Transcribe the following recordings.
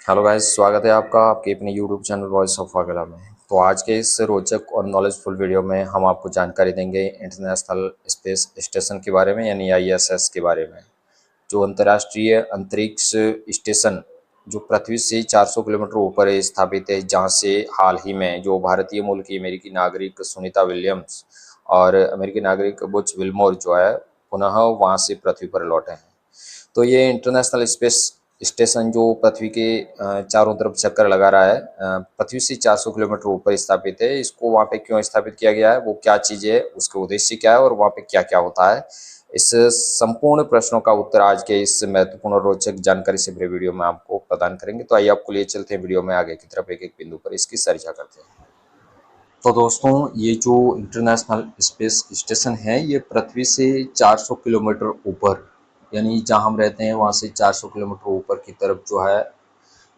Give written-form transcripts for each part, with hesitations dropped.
Hello guys, स्वागत है आपका आपके अपने यूट्यूब चैनल वॉइस ऑफ अगला में। तो आज के इस रोचक और नॉलेजफुल वीडियो में हम आपको जानकारी देंगे इंटरनेशनल स्पेस स्टेशन के बारे में, यानी आईएसएस के बारे में। जो अंतर्राष्ट्रीय अंतरिक्ष स्टेशन जो पृथ्वी से 400 किलोमीटर ऊपर स्थापित है, जहां से हाल ही में जो भारतीय मूल की अमेरिकी नागरिक सुनीता विलियम्स और अमेरिकी नागरिक बुच विल्मोर जो है पुनः वहां से पृथ्वी पर लौटे हैं। तो ये इंटरनेशनल स्पेस स्टेशन जो पृथ्वी के चारों तरफ चक्कर लगा रहा है, पृथ्वी से 400 किलोमीटर ऊपर स्थापित है। इसको वहाँ पे क्यों स्थापित किया गया है, वो क्या चीज़ है, उसके उद्देश्य क्या है और वहाँ पे क्या क्या होता है, इस संपूर्ण प्रश्नों का उत्तर आज के इस महत्वपूर्ण और रोचक जानकारी से भरे वीडियो में आपको प्रदान करेंगे। तो आइए आपको लिए चलते हैं वीडियो में आगे की तरफ, एक एक बिंदु पर इसकी चर्चा करते हैं। तो दोस्तों, ये जो इंटरनेशनल स्पेस स्टेशन है ये पृथ्वी से 400 किलोमीटर ऊपर, यानी जहां हम रहते हैं वहां से 400 किलोमीटर ऊपर की तरफ जो है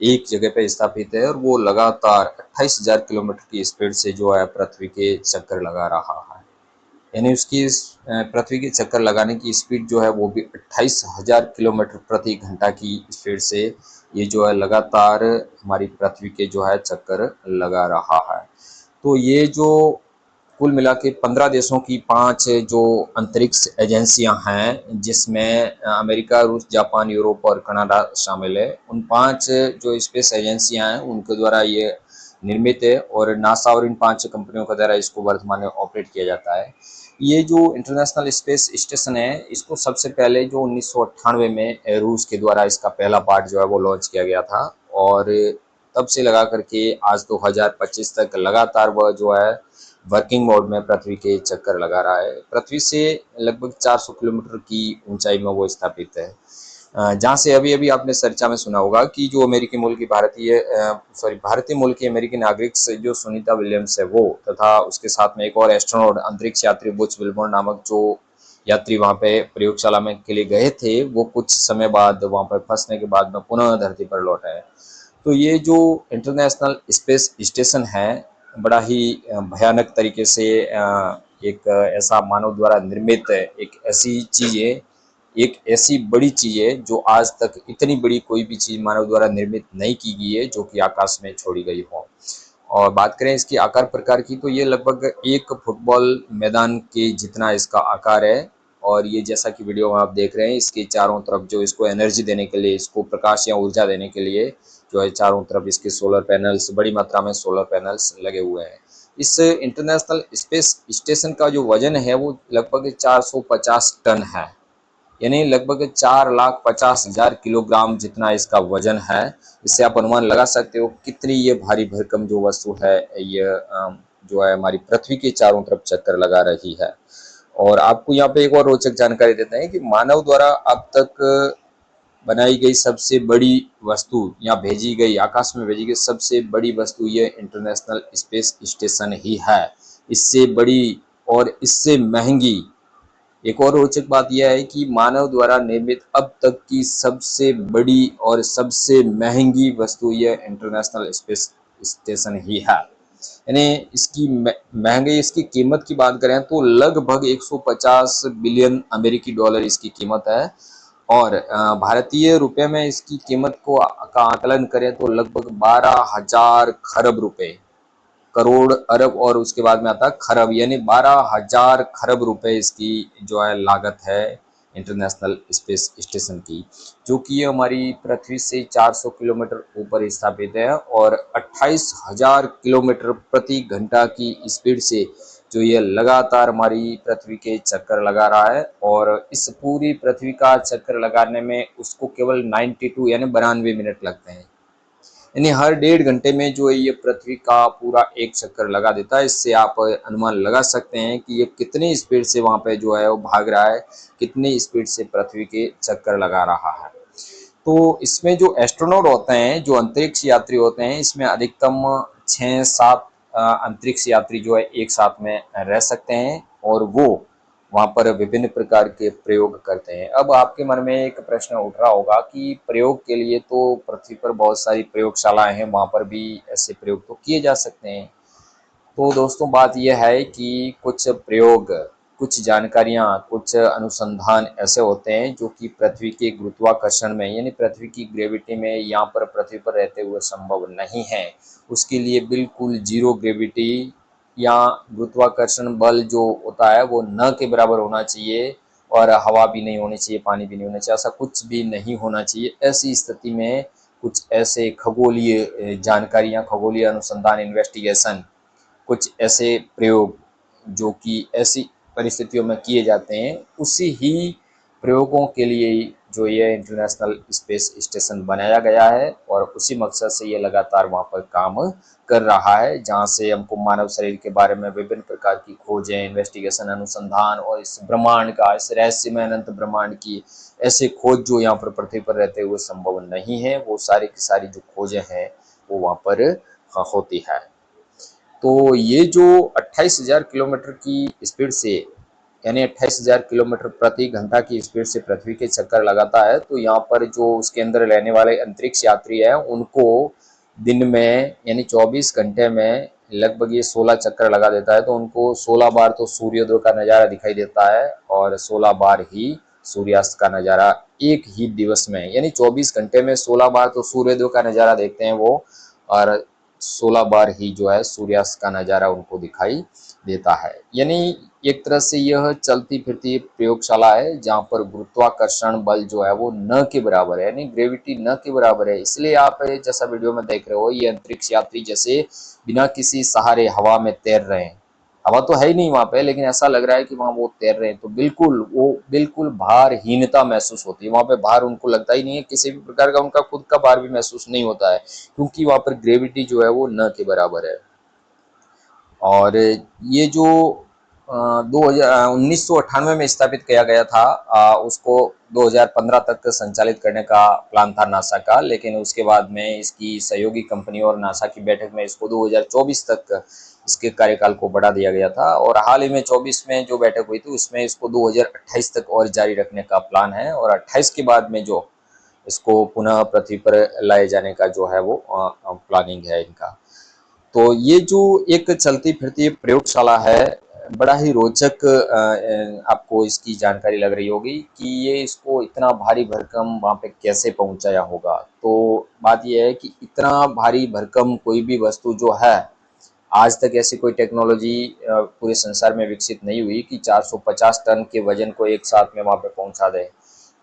एक जगह पे स्थापित है, और वो लगातार 28,000 किलोमीटर की स्पीड से जो है पृथ्वी के चक्कर लगा रहा है। यानी उसकी पृथ्वी के चक्कर लगाने की स्पीड जो है वो भी 28,000 किलोमीटर प्रति घंटा की स्पीड से ये जो है लगातार हमारी पृथ्वी के जो है चक्कर लगा रहा है। तो ये जो कुल मिला के 15 देशों की 5 जो अंतरिक्ष एजेंसियां हैं, जिसमें अमेरिका, रूस, जापान, यूरोप और कनाडा शामिल है, उन 5 जो स्पेस एजेंसियां हैं उनके द्वारा ये निर्मित है, और नासा और इन 5 कंपनियों के द्वारा इसको वर्तमान में ऑपरेट किया जाता है। ये जो इंटरनेशनल स्पेस स्टेशन है, इसको सबसे पहले जो 1998 में रूस के द्वारा इसका पहला पार्ट जो है वो लॉन्च किया गया था, और तब से लगा करके आज 2025 तक लगातार वह जो है वर्किंग मोड में पृथ्वी के चक्कर लगा रहा है। पृथ्वी से लगभग 400 किलोमीटर की ऊंचाई में वो स्थापित है, जहाँ से अभी अभी आपने चर्चा में सुना होगा कि जो अमेरिकी मूल की भारतीय मूल की अमेरिकी नागरिक से जो सुनीता विलियम्स है वो, तथा उसके साथ में एक और एस्ट्रोनॉट अंतरिक्ष यात्री बुच विल्मोर नामक जो यात्री वहाँ पे प्रयोगशाला में के लिए गए थे, वो कुछ समय बाद वहाँ पर फंसने के बाद में पुनः धरती पर लौटे हैं। तो ये जो इंटरनेशनल स्पेस स्टेशन है, बड़ा ही भयानक तरीके से एक ऐसा मानव द्वारा निर्मित है, एक ऐसी चीज़ है, एक ऐसी बड़ी चीज़ है जो आज तक इतनी बड़ी कोई भी चीज़ मानव द्वारा निर्मित नहीं की गई है जो कि आकाश में छोड़ी गई हो। और बात करें इसकी आकार प्रकार की, तो ये लगभग एक फुटबॉल मैदान के जितना इसका आकार है। और ये जैसा कि वीडियो में आप देख रहे हैं, इसके चारों तरफ जो इसको एनर्जी देने के लिए, इसको प्रकाश या ऊर्जा देने के लिए जो है चारों तरफ इसके सोलर पैनल्स, बड़ी मात्रा में सोलर पैनल्स लगे हुए हैं। इस इंटरनेशनल स्पेस स्टेशन का जो वजन है वो लगभग 450 टन है, यानी लगभग 4,50,000 किलोग्राम जितना इसका वजन है। इससे आप अनुमान लगा सकते हो कितनी ये भारी भरकम जो वस्तु है, ये जो है हमारी पृथ्वी के चारों तरफ चक्कर लगा रही है। और आपको यहाँ पे एक और रोचक जानकारी देते हैं कि मानव द्वारा अब तक बनाई गई सबसे बड़ी वस्तु या भेजी गई, आकाश में भेजी गई सबसे बड़ी वस्तु ये इंटरनेशनल स्पेस स्टेशन ही है। इससे बड़ी और इससे महंगी एक और रोचक बात यह है कि मानव द्वारा निर्मित अब तक की सबसे बड़ी और सबसे महंगी वस्तु यह इंटरनेशनल स्पेस स्टेशन ही है। यानी इसकी महंगाई, इसकी कीमत की बात करें तो लगभग 150 बिलियन अमेरिकी डॉलर इसकी कीमत है, और भारतीय रुपए में इसकी कीमत को का आकलन करें तो लगभग 12,000 खरब रुपए, करोड़, अरब और उसके बाद में आता है खरब, यानी 12,000 खरब रुपए इसकी जो है लागत है इंटरनेशनल स्पेस स्टेशन की, जो कि ये हमारी पृथ्वी से 400 किलोमीटर ऊपर स्थापित है, और 28,000 किलोमीटर प्रति घंटा की स्पीड से जो ये लगातार हमारी पृथ्वी के चक्कर लगा रहा है। और इस पूरी पृथ्वी का चक्कर लगाने में उसको केवल 92 यानी 92 मिनट लगते हैं, यानी हर 1.5 घंटे में जो है ये पृथ्वी का पूरा एक चक्कर लगा देता है। इससे आप अनुमान लगा सकते हैं कि ये कितनी स्पीड से वहाँ पे जो है वो भाग रहा है, कितनी स्पीड से पृथ्वी के चक्कर लगा रहा है। तो इसमें जो एस्ट्रोनॉट होते हैं, जो अंतरिक्ष यात्री होते हैं, इसमें अधिकतम 6-7 अंतरिक्ष यात्री जो है एक साथ में रह सकते हैं, और वो वहाँ पर विभिन्न प्रकार के प्रयोग करते हैं। अब आपके मन में एक प्रश्न उठ रहा होगा कि प्रयोग के लिए तो पृथ्वी पर बहुत सारी प्रयोगशालाएं हैं, वहाँ पर भी ऐसे प्रयोग तो किए जा सकते हैं। तो दोस्तों, बात यह है कि कुछ जानकारियाँ, कुछ अनुसंधान ऐसे होते हैं जो कि पृथ्वी के गुरुत्वाकर्षण में यानी पृथ्वी की ग्रेविटी में यहाँ पर पृथ्वी पर रहते हुए संभव नहीं है। उसके लिए बिल्कुल ज़ीरो ग्रेविटी या गुरुत्वाकर्षण बल जो होता है वो न के बराबर होना चाहिए और हवा भी नहीं होनी चाहिए, पानी भी नहीं होना चाहिए, ऐसा कुछ भी नहीं होना चाहिए। ऐसी स्थिति में कुछ ऐसे खगोलीय जानकारियाँ, खगोलीय अनुसंधान, इन्वेस्टिगेशन, कुछ ऐसे प्रयोग जो कि ऐसी परिस्थितियों में किए जाते हैं, उसी ही प्रयोगों के लिए जो ये इंटरनेशनल स्पेस स्टेशन बनाया गया है और उसी मकसद से ये लगातार वहाँ पर काम कर रहा है, जहाँ से हमको मानव शरीर के बारे में विभिन्न प्रकार की खोजें, इन्वेस्टिगेशन, अनुसंधान और इस ब्रह्मांड का, इस रहस्यमय अनंत ब्रह्मांड की ऐसे खोज जो यहाँ पर पृथ्वी पर रहते हुए संभव नहीं है, वो सारी की सारी जो खोजें हैं वो वहाँ पर होती है। तो ये जो 28,000 किलोमीटर की स्पीड से यानी 28,000 किलोमीटर प्रति घंटा की स्पीड से पृथ्वी के चक्कर लगाता है, तो यहाँ पर जो उसके अंदर रहने वाले अंतरिक्ष यात्री हैं उनको दिन में यानी 24 घंटे में लगभग ये 16 चक्कर लगा देता है, तो उनको 16 बार तो सूर्योदय का नज़ारा दिखाई देता है और 16 बार ही सूर्यास्त का नज़ारा एक ही दिवस में, यानी 24 घंटे में 16 बार तो सूर्योदय का नज़ारा देखते हैं वो, और 16 बार ही जो है सूर्यास्त का नज़ारा उनको दिखाई देता है। यानी एक तरह से यह चलती फिरती प्रयोगशाला है जहाँ पर गुरुत्वाकर्षण बल जो है वो न के बराबर है, यानी ग्रेविटी न के बराबर है। इसलिए आप जैसा वीडियो में देख रहे हो, ये अंतरिक्ष यात्री जैसे बिना किसी सहारे हवा में तैर रहे हैं। हवा तो है ही नहीं वहाँ पे, लेकिन ऐसा लग रहा है कि वहाँ वो तैर रहे हैं, तो बिल्कुल भारहीनता महसूस होती है। वहाँ पे भार उनको लगता ही नहीं है, किसी भी प्रकार का उनका खुद का भार भी महसूस नहीं होता है, क्योंकि वहाँ पर ग्रेविटी जो है वो न के बराबर है। और ये जो 1998 में स्थापित किया गया था, उसको 2015 तक संचालित करने का प्लान था नासा का, लेकिन उसके बाद में इसकी सहयोगी कंपनियों और नासा की बैठक में इसको 2024 तक इसके कार्यकाल को बढ़ा दिया गया था, और हाल ही में 24 में जो बैठक हुई थी उसमें इसको 2028 तक और जारी रखने का प्लान है, और 28 के बाद में जो इसको पुनः पृथ्वी पर लाए जाने का जो है वो प्लानिंग है इनका। तो ये जो एक चलती फिरती प्रयोगशाला है, बड़ा ही रोचक आपको इसकी जानकारी लग रही होगी कि ये इसको इतना भारी भरकम वहाँ पे कैसे पहुँचाया होगा। तो बात ये है कि इतना भारी भरकम कोई भी वस्तु जो है, आज तक ऐसी कोई टेक्नोलॉजी पूरे संसार में विकसित नहीं हुई कि 450 टन के वजन को एक साथ में वहाँ पे पहुँचा दे।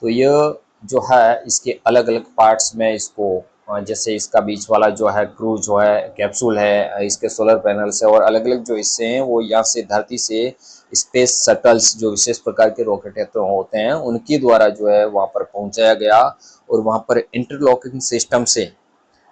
तो यह जो है इसके अलग अलग पार्ट्स में इसको जैसे इसका बीच वाला जो है क्रू जो है कैप्सूल है, इसके सोलर पैनल्स है और अलग अलग जो हिस्से हैं वो यहाँ से धरती से स्पेस शटल्स जो विशेष प्रकार के रॉकेट होते हैं उनके द्वारा जो है वहाँ पर पहुँचाया गया, और वहाँ पर इंटरलॉकिंग सिस्टम से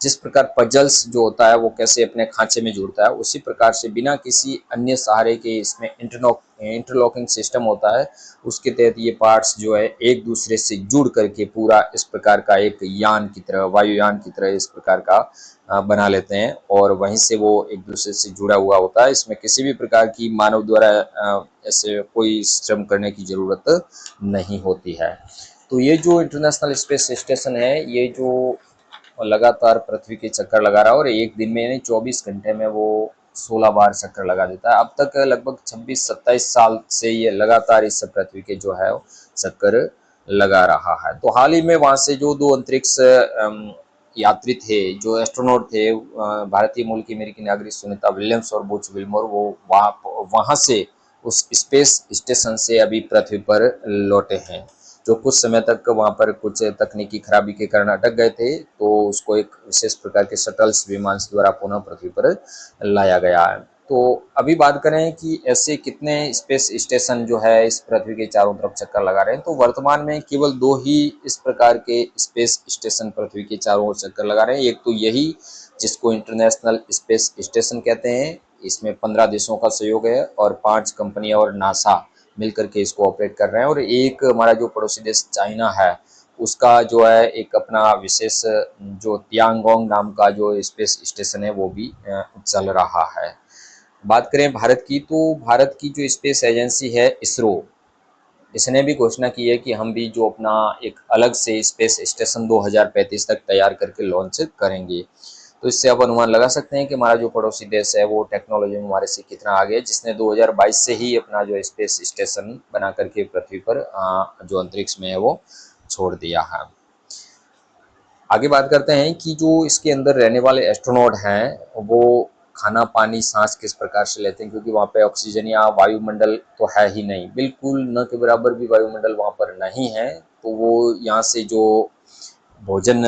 जिस प्रकार पजल्स जो होता है वो कैसे अपने खांचे में जुड़ता है, उसी प्रकार से बिना किसी अन्य सहारे के इसमें इंटरलॉकिंग सिस्टम होता है। उसके तहत ये पार्ट्स जो है एक दूसरे से जुड़ करके पूरा इस प्रकार का एक यान की तरह, वायुयान की तरह इस प्रकार का बना लेते हैं, और वहीं से वो एक दूसरे से जुड़ा हुआ होता है। इसमें किसी भी प्रकार की मानव द्वारा ऐसे कोई श्रम करने की ज़रूरत नहीं होती है। तो ये जो इंटरनेशनल स्पेस स्टेशन है, ये जो लगातार पृथ्वी के चक्कर लगा रहा है, और एक दिन में यानी 24 घंटे में वो 16 बार चक्कर लगा देता है। अब तक लगभग 26-27 साल से ये लगातार इस पृथ्वी के जो है चक्कर लगा रहा है। तो हाल ही में वहाँ से जो 2 अंतरिक्ष यात्री थे, जो एस्ट्रोनॉट थे, भारतीय मूल की अमेरिकी नागरिक सुनीता विलियम्स और बुच विल्मोर, वो वहाँ से उस स्पेस स्टेशन से अभी पृथ्वी पर लौटे हैं, जो कुछ समय तक वहाँ पर कुछ तकनीकी खराबी के कारण अटक गए थे, तो उसको एक विशेष प्रकार के शटल्स विमान द्वारा पुनः पृथ्वी पर लाया गया है। तो अभी बात करें कि ऐसे कितने स्पेस स्टेशन जो है इस पृथ्वी के चारों तरफ चक्कर लगा रहे हैं, तो वर्तमान में केवल 2 ही इस प्रकार के स्पेस स्टेशन पृथ्वी के चारों ओर चक्कर लगा रहे हैं। एक तो यही जिसको इंटरनेशनल स्पेस स्टेशन कहते हैं, इसमें 15 देशों का सहयोग है और 5 कंपनियां और नासा मिलकर के इसको ऑपरेट कर रहे हैं, और एक हमारा जो पड़ोसी देश चाइना है उसका जो है एक अपना विशेष जो तियांगोंग नाम का जो स्पेस स्टेशन है वो भी चल रहा है। बात करें भारत की, तो भारत की जो स्पेस एजेंसी है इसरो, इसने भी घोषणा की है कि हम भी जो अपना एक अलग से स्पेस स्टेशन 2035 तक तैयार करके लॉन्च करेंगे। तो इससे आप अनुमान लगा सकते हैं कि हमारा जो पड़ोसी देश है वो टेक्नोलॉजी में हमारे से कितना आगे है, जिसने 2022 से ही अपना जो स्पेस स्टेशन बना करके पृथ्वी पर जो अंतरिक्ष में है वो छोड़ दिया है। आगे बात करते हैं कि जो इसके अंदर रहने वाले एस्ट्रोनॉट हैं वो खाना पानी सांस किस प्रकार से लेते हैं, क्योंकि वहाँ पे ऑक्सीजन या वायुमंडल तो है ही नहीं, बिल्कुल न के बराबर भी वायुमंडल वहाँ पर नहीं है। तो वो यहाँ से जो भोजन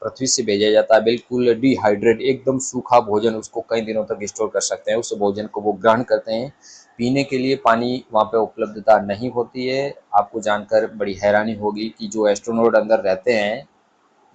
पृथ्वी से भेजा जाता है बिल्कुल डिहाइड्रेट एकदम सूखा भोजन, उसको कई दिनों तक स्टोर कर सकते हैं, उस भोजन को वो ग्रहण करते हैं। पीने के लिए पानी वहाँ पे उपलब्धता नहीं होती है। आपको जानकर बड़ी हैरानी होगी कि जो एस्ट्रोनॉट अंदर रहते हैं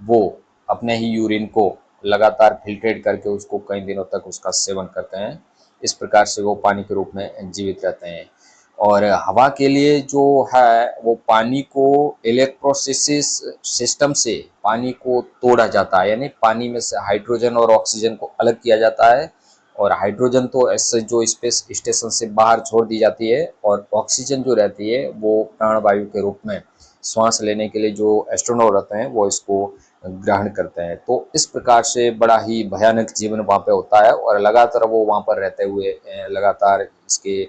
वो अपने ही यूरिन को लगातार फिल्ट्रेट करके उसको कई दिनों तक उसका सेवन करते हैं। इस प्रकार से वो पानी के रूप में जीवित रहते हैं। और हवा के लिए जो है वो पानी को इलेक्ट्रोलिसिस सिस्टम से पानी को तोड़ा जाता है, यानी पानी में से हाइड्रोजन और ऑक्सीजन को अलग किया जाता है। और हाइड्रोजन तो ऐसे जो स्पेस स्टेशन से बाहर छोड़ दी जाती है, और ऑक्सीजन जो रहती है वो प्राणवायु के रूप में श्वास लेने के लिए जो एस्ट्रोनॉट रहते हैं वो इसको ग्रहण करते हैं। तो इस प्रकार से बड़ा ही भयानक जीवन वहाँ पे होता है, और लगातार वो वहाँ पर रहते हुए लगातार इसके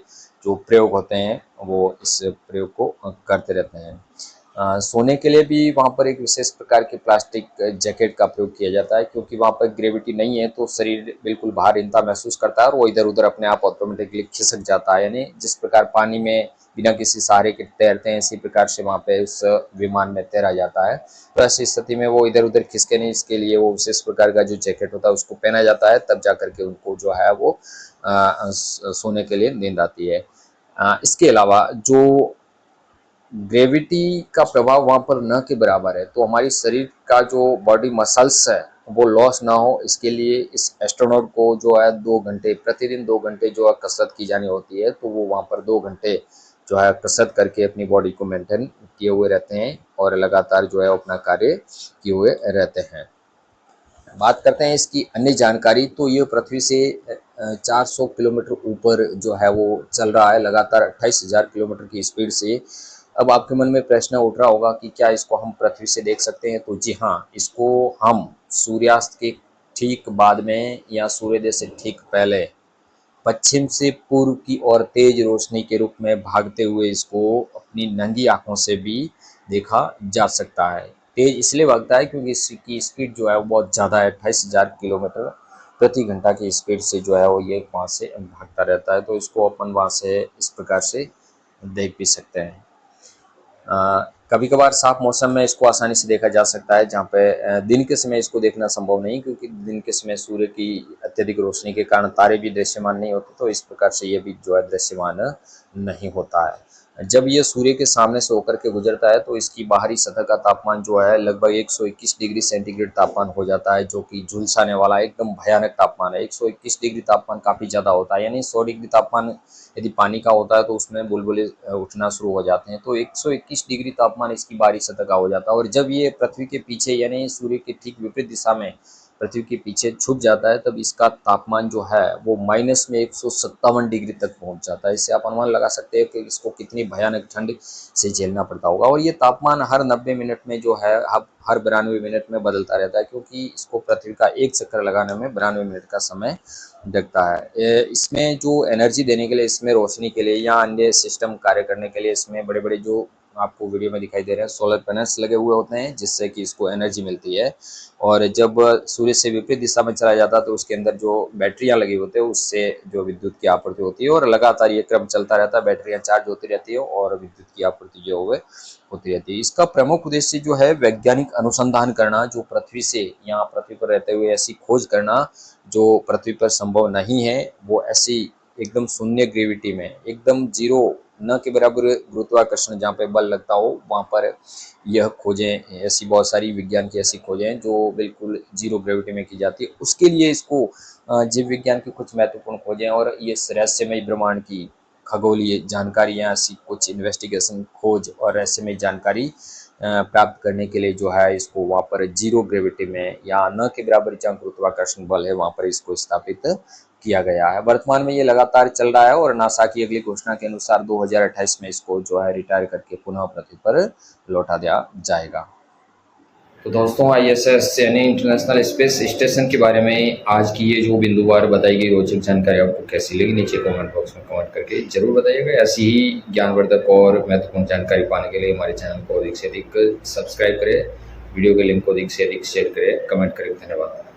जो प्रयोग होते हैं वो इस प्रयोग को करते रहते हैं। सोने के लिए भी वहाँ पर एक विशेष प्रकार के प्लास्टिक जैकेट का प्रयोग किया जाता है, क्योंकि वहाँ पर ग्रेविटी नहीं है तो शरीर बिल्कुल भारहीनता महसूस करता है और वो इधर उधर अपने आप ऑटोमेटिकली खिसक जाता है। यानी जिस प्रकार पानी में बिना किसी सहारे के तैरते हैं, इसी प्रकार से वहाँ पे उस विमान में तैरा जाता है। तो ऐसी स्थिति में वो इधर उधर खिसके नहीं, इसके लिए वो विशेष प्रकार का जो जैकेट होता है उसको पहना जाता है, तब जा करके उनको जो है वो सोने के लिए नींद आती है। इसके अलावा जो ग्रेविटी का प्रभाव वहाँ पर न के बराबर है, तो हमारी शरीर का जो बॉडी मसल्स है वो लॉस ना हो, इसके लिए इस एस्ट्रोनॉट को जो है 2 घंटे प्रतिदिन 2 घंटे जो है कसरत की जानी होती है। तो वो वहाँ पर 2 घंटे जो है कसरत करके अपनी बॉडी को मेंटेन किए हुए रहते हैं और लगातार जो है अपना कार्य किए हुए रहते हैं। बात करते हैं इसकी अन्य जानकारी, तो ये पृथ्वी से 400 किलोमीटर ऊपर जो है वो चल रहा है लगातार 28,000 किलोमीटर की स्पीड से। अब आपके मन में प्रश्न उठ रहा होगा कि क्या इसको हम पृथ्वी से देख सकते हैं? तो जी हाँ, इसको हम सूर्यास्त के ठीक बाद में या सूर्योदय से ठीक पहले पश्चिम से पूर्व की ओर तेज रोशनी के रूप में भागते हुए इसको अपनी नंगी आंखों से भी देखा जा सकता है। तेज इसलिए भागता है क्योंकि इसकी स्पीड जो है वो बहुत ज़्यादा है, 28,000 किलोमीटर प्रति घंटा की स्पीड से जो है वो ये वहाँ से भागता रहता है। तो इसको अपन वहाँ से इस प्रकार से देख भी सकते हैं। कभी कभार साफ मौसम में इसको आसानी से देखा जा सकता है, जहाँ पे दिन के समय इसको देखना संभव नहीं, क्योंकि दिन के समय सूर्य की अत्यधिक रोशनी के कारण तारे भी दृश्यमान नहीं होते, तो इस प्रकार से ये भी जो है दृश्यमान नहीं होता है। जब ये सूर्य के सामने से होकर के गुजरता है तो इसकी बाहरी सतह का तापमान जो है लगभग 121 डिग्री सेंटीग्रेड तापमान हो जाता है, जो कि झुलसाने वाला एकदम भयानक तापमान है। 121 डिग्री तापमान काफ़ी ज़्यादा होता है, यानी 100 डिग्री तापमान यदि पानी का होता है तो उसमें बुलबुले उठना शुरू हो जाते हैं। तो 121 डिग्री तापमान इसकी बाहरी सतह का हो जाता है, और जब ये पृथ्वी के पीछे यानी सूर्य के ठीक विपरीत दिशा में पृथ्वी के पीछे छुप जाता है, तब इसका तापमान जो है वो माइनस में 157 डिग्री तक पहुंच जाता है। इससे आप अनुमान लगा सकते हैं कि इसको कितनी भयानक ठंड से झेलना पड़ता होगा। और ये तापमान हर 90 मिनट में जो है हर 92 मिनट में बदलता रहता है, क्योंकि इसको पृथ्वी का एक चक्कर लगाने में 92 मिनट का समय लगता है। इसमें जो एनर्जी देने के लिए, इसमें रोशनी के लिए या अन्य सिस्टम कार्य करने के लिए इसमें बड़े बड़े जो आपको वीडियो में दिखाई दे रहे हैं सोलर पैनल्स लगे हुए होते हैं, जिससे कि इसको एनर्जी मिलती है। और जब सूर्य से विपरीत दिशा में चला जाता है तो उसके अंदर जो बैटरियां लगी होती है उससे जो विद्युत की आपूर्ति होती है, और लगातार ये क्रम चलता रहता है, बैटरियां चार्ज होती रहती है और विद्युत की आपूर्ति जो है होती रहती है। इसका प्रमुख उद्देश्य जो है वैज्ञानिक अनुसंधान करना, जो पृथ्वी से यहाँ पृथ्वी पर रहते हुए ऐसी खोज करना जो पृथ्वी पर संभव नहीं है, वो ऐसी एकदम शून्य ग्रेविटी में एकदम जीरो न के बराबर गुरुत्वाकर्षण जहाँ पे बल लगता हो वहाँ पर यह खोजें, ऐसी बहुत सारी विज्ञान की ऐसी खोजें हैं जो बिल्कुल जीरो ग्रेविटी में की जाती है। उसके लिए इसको जीव विज्ञान की कुछ महत्वपूर्ण खोजें और ये रहस्यमय ब्रह्मांड की खगोलीय जानकारियाँ, ऐसी कुछ इन्वेस्टिगेशन खोज और रहस्यमय जानकारी प्राप्त करने के लिए जो है इसको वहाँ पर जीरो ग्रेविटी में या न के बराबर जहाँ गुरुत्वाकर्षण बल है वहाँ पर इसको स्थापित किया गया है। वर्तमान में ये लगातार चल रहा है और नासा की अगली घोषणा के अनुसार 2028 में इसको जो है रिटायर करके पुनः पृथ्वी पर लौटा दिया जाएगा। तो दोस्तों ISS यानी इंटरनेशनल स्पेस स्टेशन के बारे में आज की ये जो बिंदुवार बताई गई रोचक जानकारी आपको कैसी लगी, नीचे कमेंट बॉक्स में कमेंट करके जरूर बताइएगा। ऐसी ही ज्ञानवर्धक और महत्वपूर्ण जानकारी पाने के लिए हमारे चैनल को अधिक से अधिक सब्सक्राइब करें, वीडियो के लिंक को अधिक से अधिक शेयर करें, कमेंट करें। धन्यवाद।